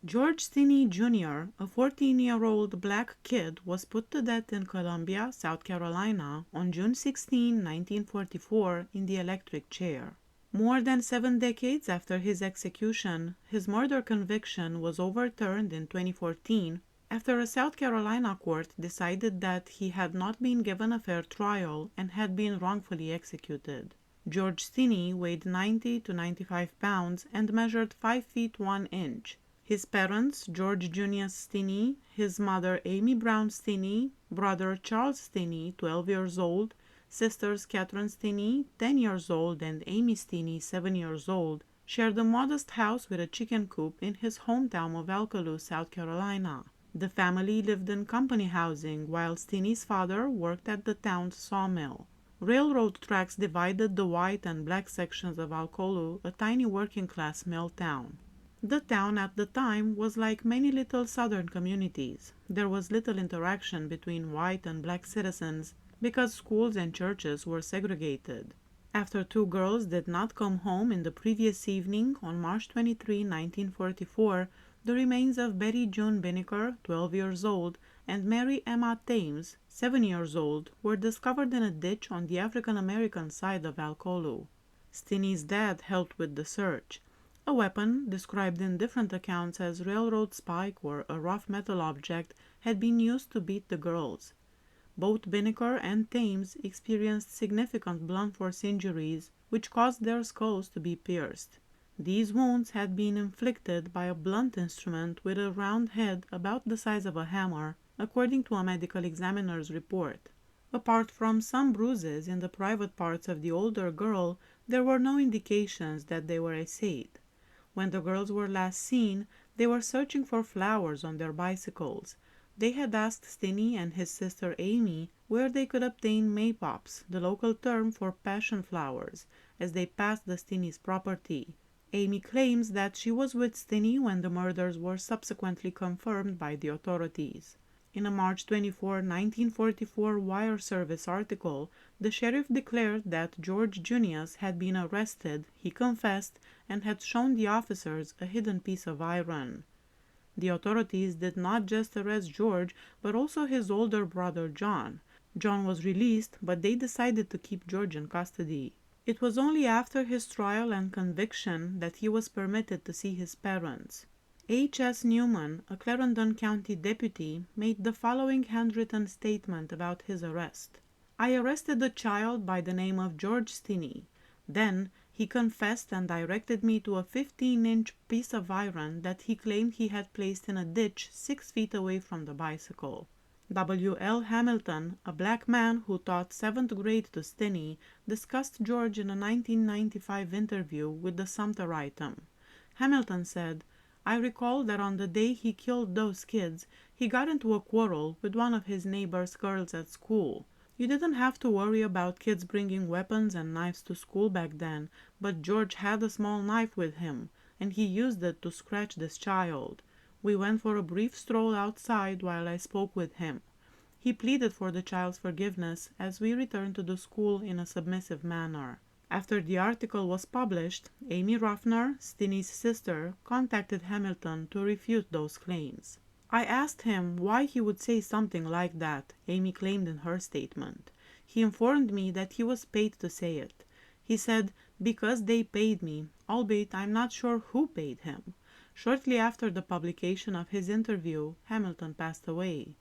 George Stinney Jr., a 14-year-old black kid, was put to death in Columbia, South Carolina, on June 16, 1944, in the electric chair. More than 7 decades after his execution, his murder conviction was overturned in 2014 after a South Carolina court decided that he had not been given a fair trial and had been wrongfully executed. George Stinney weighed 90 to 95 pounds and measured 5 feet 1 inch. His parents, George Junius Stinney, his mother Amy Brown Stinney, brother Charles Stinney, 12 years old, sisters Catherine Stinney, 10 years old, and Amy Stinney, 7 years old, shared a modest house with a chicken coop in his hometown of Alcolu, South Carolina. The family lived in company housing while Stinney's father worked at the town's sawmill. Railroad tracks divided the white and black sections of Alcolu, a tiny working-class mill town. The town at the time was like many little southern communities. There was little interaction between white and black citizens because schools and churches were segregated. After 2 girls did not come home in the previous evening, on March 23, 1944, the remains of Betty June Binnicker, 12 years old, and Mary Emma Thames, 7 years old, were discovered in a ditch on the African-American side of Alcolu. Stinney's dad helped with the search. A weapon, described in different accounts as railroad spike or a rough metal object, had been used to beat the girls. Both Binnicker and Thames experienced significant blunt force injuries, which caused their skulls to be pierced. These wounds had been inflicted by a blunt instrument with a round head about the size of a hammer, according to a medical examiner's report. Apart from some bruises in the private parts of the older girl, there were no indications that they were assayed. When the girls were last seen, they were searching for flowers on their bicycles. They had asked Stinney and his sister Amy where they could obtain maypops, the local term for passion flowers, as they passed the Stinney's property. Amy claims that she was with Stinney when the murders were subsequently confirmed by the authorities. In a March 24, 1944 Wire Service article, the sheriff declared that George Junius had been arrested, he confessed, and had shown the officers a hidden piece of iron. The authorities did not just arrest George, but also his older brother John. John was released, but they decided to keep George in custody. It was only after his trial and conviction that he was permitted to see his parents. H.S. Newman, a Clarendon County deputy, made the following handwritten statement about his arrest. I arrested a child by the name of George Stinney. Then he confessed and directed me to a 15-inch piece of iron that he claimed he had placed in a ditch 6 feet away from the bicycle. W. L. Hamilton, a black man who taught 7th grade to Stinney, discussed George in a 1995 interview with the Sumter item. Hamilton said, I recall that on the day he killed those kids, he got into a quarrel with one of his neighbor's girls at school. You didn't have to worry about kids bringing weapons and knives to school back then, but George had a small knife with him, and he used it to scratch this child. We went for a brief stroll outside while I spoke with him. He pleaded for the child's forgiveness as we returned to the school in a submissive manner. After the article was published, Amy Ruffner, Stinney's sister, contacted Hamilton to refute those claims. I asked him why he would say something like that, Amy claimed in her statement. He informed me that he was paid to say it. He said, because they paid me, albeit I'm not sure who paid him. Shortly after the publication of his interview, Hamilton passed away.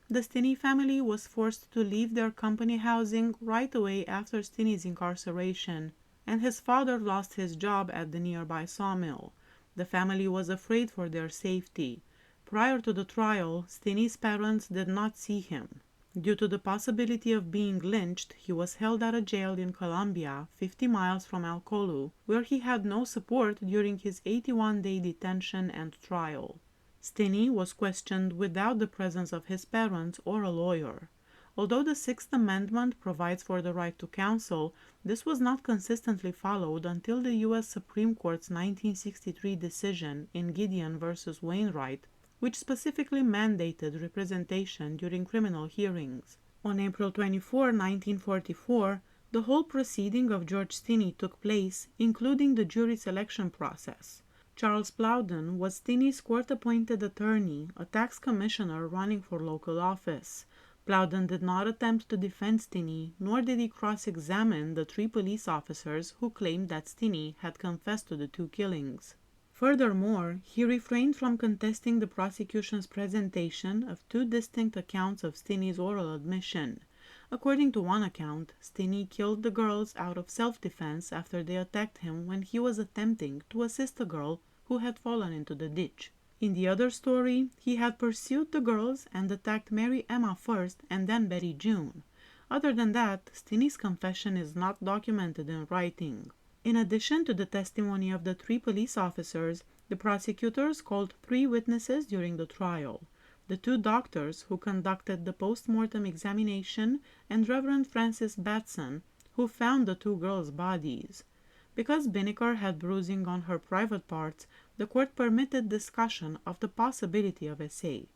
The Stinney family was forced to leave their company housing right away after Stinney's incarceration, and his father lost his job at the nearby sawmill. The family was afraid for their safety. Prior to the trial, Stinney's parents did not see him. Due to the possibility of being lynched, he was held at a jail in Columbia, 50 miles from Alcolu, where he had no support during his 81-day detention and trial. Stinney was questioned without the presence of his parents or a lawyer. Although the Sixth Amendment provides for the right to counsel, this was not consistently followed until the U.S. Supreme Court's 1963 decision in Gideon v. Wainwright, which specifically mandated representation during criminal hearings. On April 24, 1944, the whole proceeding of George Stinney took place, including the jury selection process. Charles Plowden was Stinney's court-appointed attorney, a tax commissioner running for local office. Plowden did not attempt to defend Stinney, nor did he cross-examine the 3 police officers who claimed that Stinney had confessed to the 2 killings. Furthermore, he refrained from contesting the prosecution's presentation of 2 distinct accounts of Stinney's oral admission. According to one account, Stinney killed the girls out of self-defense after they attacked him when he was attempting to assist a girl who had fallen into the ditch. In the other story, he had pursued the girls and attacked Mary Emma first and then Betty June. Other than that, Stinney's confession is not documented in writing. In addition to the testimony of the 3 police officers, the prosecutors called 3 witnesses during the trial. The 2 doctors who conducted the post-mortem examination and Reverend Francis Batson, who found the 2 girls' bodies. Because Binnicker had bruising on her private parts, the court permitted discussion of the possibility of assay.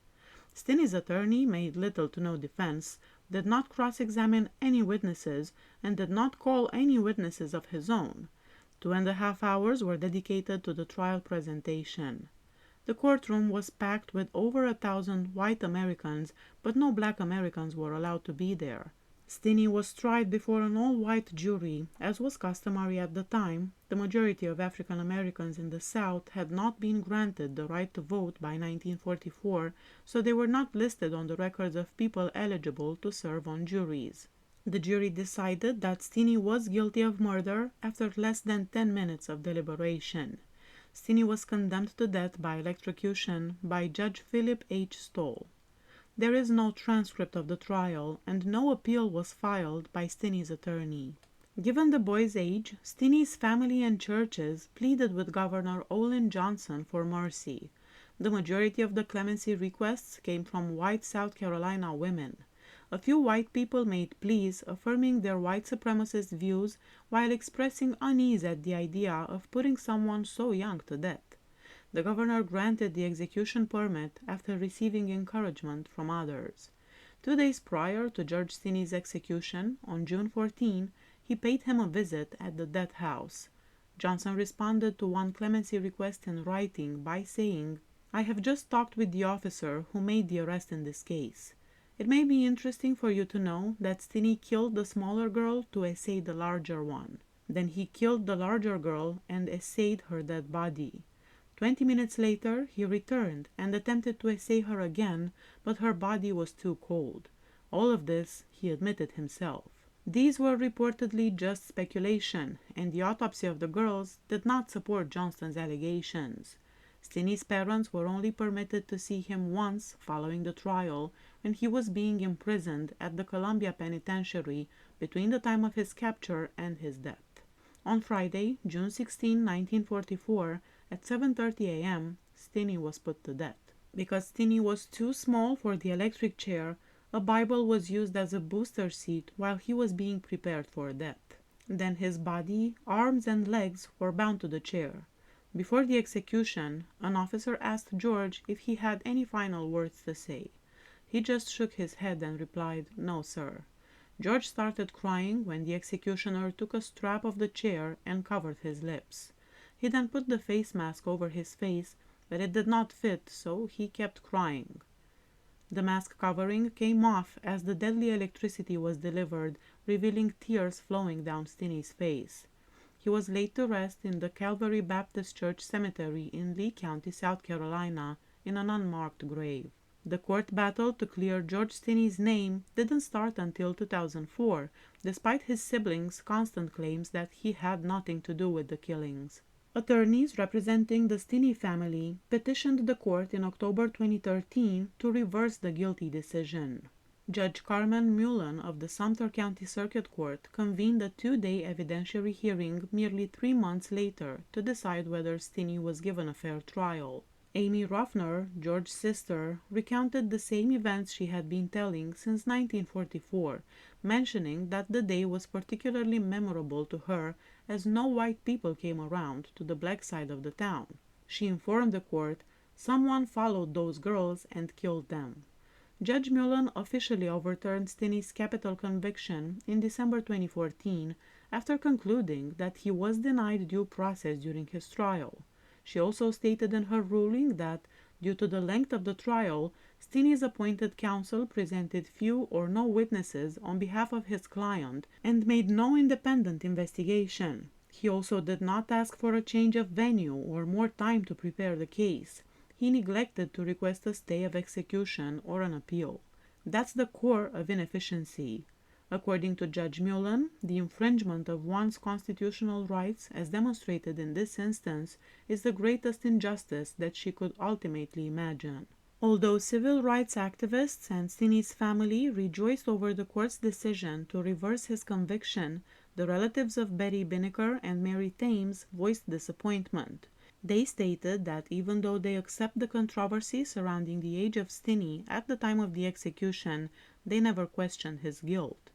Stinney's attorney made little to no defense, did not cross-examine any witnesses, and did not call any witnesses of his own. 2.5 hours were dedicated to the trial presentation. The courtroom was packed with over 1,000 white Americans, but no black Americans were allowed to be there. Stinney was tried before an all-white jury, as was customary at the time. The majority of African Americans in the South had not been granted the right to vote by 1944, so they were not listed on the records of people eligible to serve on juries. The jury decided that Stinney was guilty of murder after less than 10 minutes of deliberation. Stinney was condemned to death by electrocution by Judge Philip H. Stoll. There is no transcript of the trial, and no appeal was filed by Stinney's attorney. Given the boy's age, Stinney's family and churches pleaded with Governor Olin Johnson for mercy. The majority of the clemency requests came from white South Carolina women. A few white people made pleas affirming their white supremacist views while expressing unease at the idea of putting someone so young to death. The governor granted the execution permit after receiving encouragement from others. 2 days prior to George Stinney's execution, on June 14, he paid him a visit at the death house. Johnson responded to one clemency request in writing by saying, "I have just talked with the officer who made the arrest in this case. It may be interesting for you to know that Stinney killed the smaller girl to assay the larger one. Then he killed the larger girl and assayed her dead body. 20 minutes later, he returned and attempted to assay her again, but her body was too cold. All of this he admitted himself." These were reportedly just speculation, and the autopsy of the girls did not support Johnston's allegations. Stinney's parents were only permitted to see him once following the trial, when he was being imprisoned at the Columbia Penitentiary between the time of his capture and his death. On Friday, June 16, 1944, at 7:30 a.m., Stinney was put to death. Because Stinney was too small for the electric chair, a Bible was used as a booster seat while he was being prepared for death. Then his body, arms, and legs were bound to the chair. Before the execution, an officer asked George if he had any final words to say. He just shook his head and replied, "No, sir." George started crying when the executioner took a strap of the chair and covered his lips. He then put the face mask over his face, but it did not fit, so he kept crying. The mask covering came off as the deadly electricity was delivered, revealing tears flowing down Stinney's face. He was laid to rest in the Calvary Baptist Church Cemetery in Lee County, South Carolina, in an unmarked grave. The court battle to clear George Stinney's name didn't start until 2004, despite his siblings' constant claims that he had nothing to do with the killings. Attorneys representing the Stinney family petitioned the court in October 2013 to reverse the guilty decision. Judge Carmen Mullen of the Sumter County Circuit Court convened a 2-day evidentiary hearing merely 3 months later to decide whether Stinney was given a fair trial. Amy Ruffner, George's sister, recounted the same events she had been telling since 1944, mentioning that the day was particularly memorable to her as no white people came around to the black side of the town. She informed the court, "Someone followed those girls and killed them." Judge Mullen officially overturned Stinney's capital conviction in December 2014 after concluding that he was denied due process during his trial. She also stated in her ruling that, due to the length of the trial, Stinney's appointed counsel presented few or no witnesses on behalf of his client and made no independent investigation. He also did not ask for a change of venue or more time to prepare the case. He neglected to request a stay of execution or an appeal. That's the core of inefficiency. According to Judge Mullen, the infringement of one's constitutional rights, as demonstrated in this instance, is the greatest injustice that she could ultimately imagine. Although civil rights activists and Stinney's family rejoiced over the court's decision to reverse his conviction, the relatives of Betty Binnicker and Mary Thames voiced disappointment. They stated that even though they accept the controversy surrounding the age of Stinney at the time of the execution, they never questioned his guilt.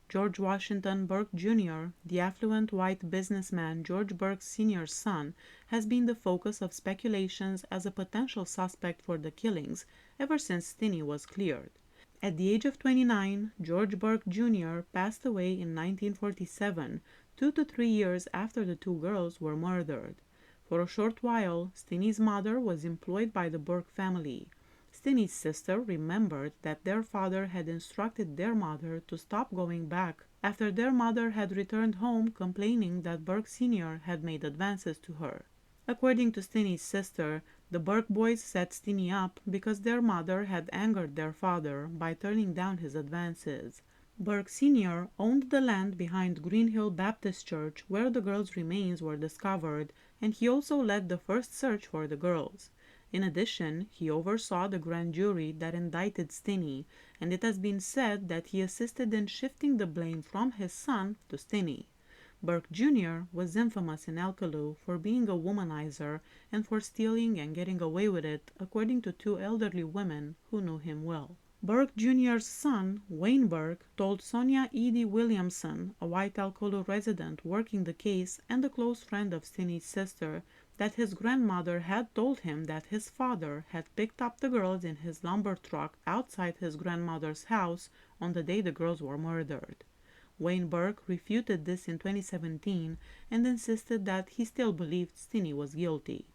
George Washington Burke Jr., the affluent white businessman George Burke Sr.'s son, has been the focus of speculations as a potential suspect for the killings ever since Stinney was cleared. At the age of 29, George Burke Jr. passed away in 1947, 2 to 3 years after the two girls were murdered. For a short while, Stinney's mother was employed by the Burke family. Stinney's sister remembered that their father had instructed their mother to stop going back after their mother had returned home complaining that Burke Sr. had made advances to her. According to Stinney's sister, the Burke boys set Stinney up because their mother had angered their father by turning down his advances. Burke Sr. owned the land behind Green Hill Baptist Church where the girls' remains were discovered, and he also led the first search for the girls. In addition, he oversaw the grand jury that indicted Stinney, and it has been said that he assisted in shifting the blame from his son to Stinney. Burke Jr. was infamous in Elkaloo for being a womanizer and for stealing and getting away with it, according to two elderly women who knew him well. Burke Jr.'s son, Wayne Burke, told Sonia Edie Williamson, a white Elkaloo resident working the case and a close friend of Stinney's sister, that his grandmother had told him that his father had picked up the girls in his lumber truck outside his grandmother's house on the day the girls were murdered. Wayne Burke refuted this in 2017 and insisted that he still believed Stinney was guilty.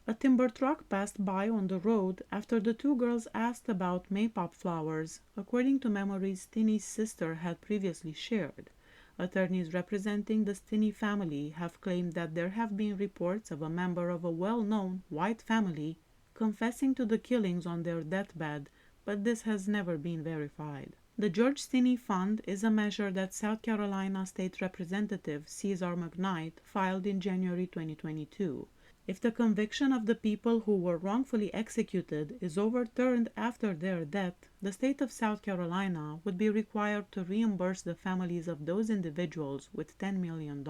A timber truck passed by on the road after the two girls asked about maypop flowers, according to memories Stinney's sister had previously shared. Attorneys representing the Stinney family have claimed that there have been reports of a member of a well-known white family confessing to the killings on their deathbed, but this has never been verified. The George Stinney Fund is a measure that South Carolina State Representative Cesar McKnight filed in January 2022. If the conviction of the people who were wrongfully executed is overturned after their death, the state of South Carolina would be required to reimburse the families of those individuals with $10 million.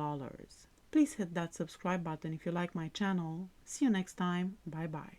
Please hit that subscribe button if you like my channel. See you next time. Bye bye.